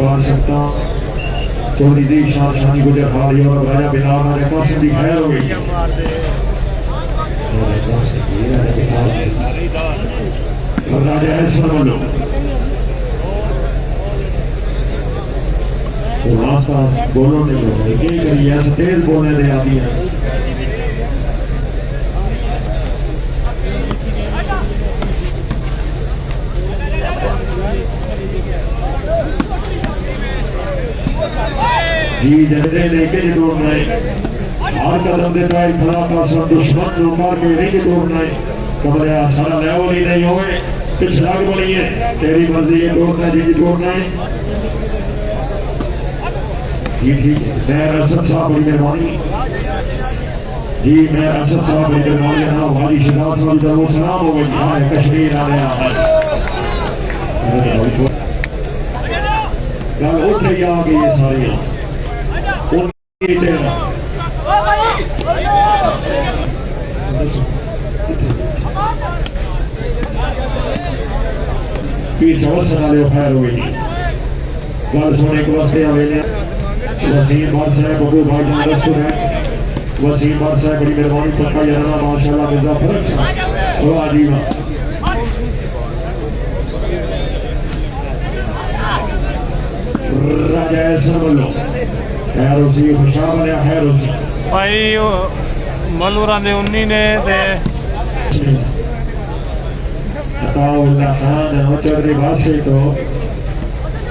पा सकता चौधरी दी शान शानी गुजर खाली और राजा बिलाल ने पास दी खैर हो गई राजा है सुन लो तो रास्ता बोलो नहीं हो कि करिए तेज बोलने दे आदि है जी जल्दी लेके दौड़ना है हर कदम देता है खड़ा पास दुश्मन को मार के रिंग दौड़ना है कमरे सारा लेवल ही नहीं होए पिछला बनी है तेरी मर्जी है दौड़ना जी दौड़ना है जी ठीक है मैं असद साहब बड़ी मेहरबानी जी मैं असद साहब बड़ी मेहरबानी हाँ वाली शिदात साहब का वो सलाम हो गई हाँ कश्मीर आ रहा है गल उठ रही आ गई ये सारी खैर हुई गल सुने को वास्ते आवे ने वसीम बाद साहब बबू भाई का दस्तूर है वसीम बाद साहब बड़ी मेहरबानी पक्का जरा माशाल्लाह मिर्जा फर्क सा वाह जी वाह राजा ऐसा बोलो खैर उसी खुशा बने खैर उसी भाई मलूरा ने 19 ने ते ताउल्ला खान हो चौधरी वासी तो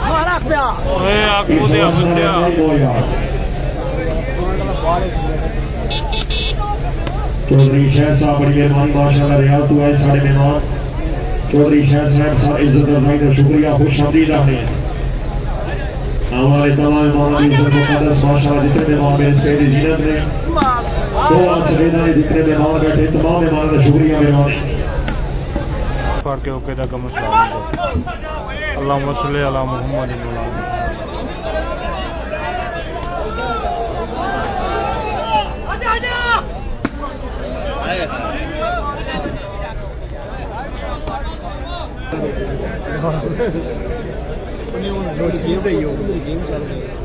मारा पे ओए आकू दे बंदया चौधरी शहर साहब बड़ी मेहरबानी माशाल्लाह रियाल तू है सारे मेहमान चौधरी शहर साहब सारी इज्जत अफजाई का शुक्रिया खुशआमदीद आपने हमारे तमाम मेहमान की इज्जत मुकद्दस माशाल्लाह जितने मेहमान मेरे स्टेज की जीनत में दो सवेदा ने जितने मेहमान बैठे तमाम मेहमान का शुक्रिया मेहरबानी करके ओके दा कम सलाम अल्लाहुम्मा सल्ली अला मुहम्मद गेम चल रही है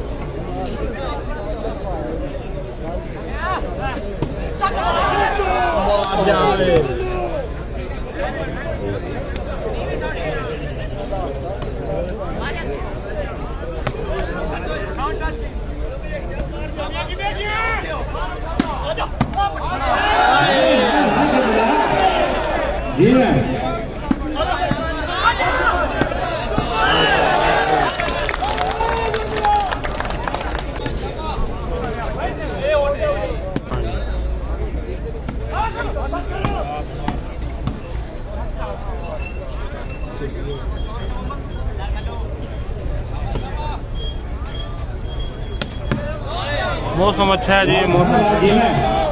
मौसम अच्छा है जी मौसम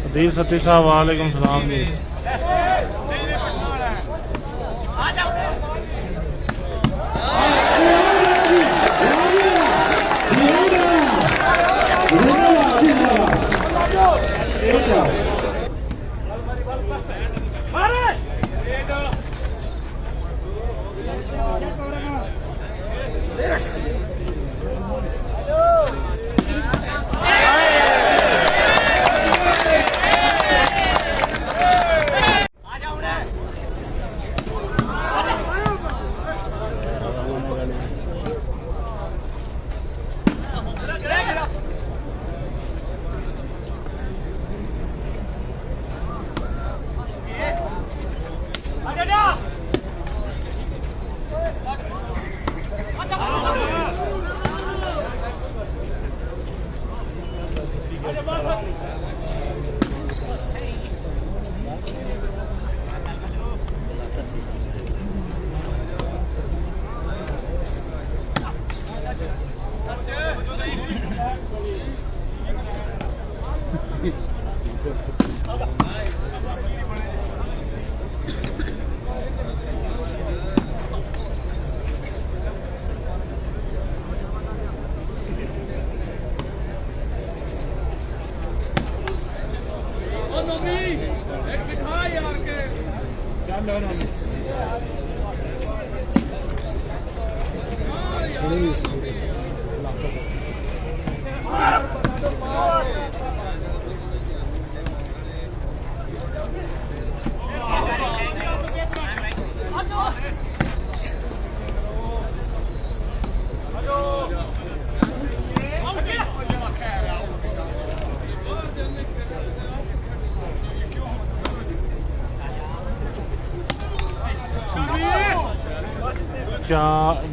अदील सती साहब वालेकुम सलाम जी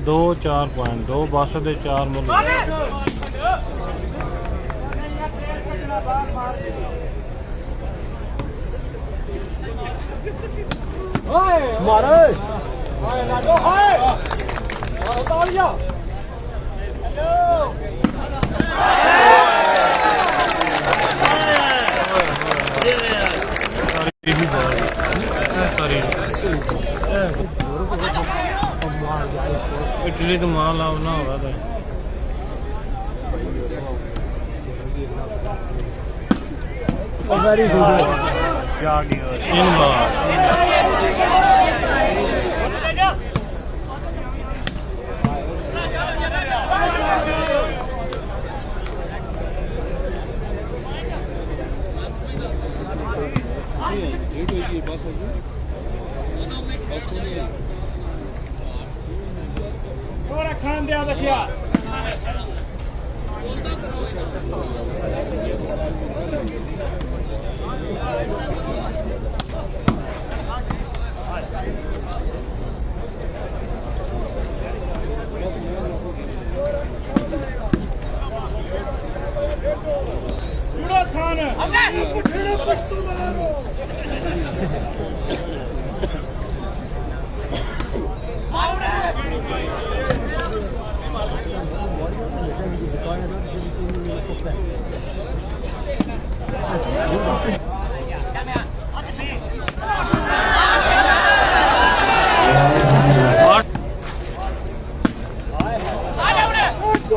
दो 4 पॉइंट दो बस दे 4 मुल इटली तो माल लाना होगा तो वेरी गुड इन बार थोड़ा खान दिया बचिया खान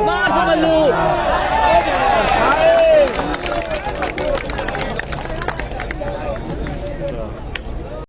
मार समझ लो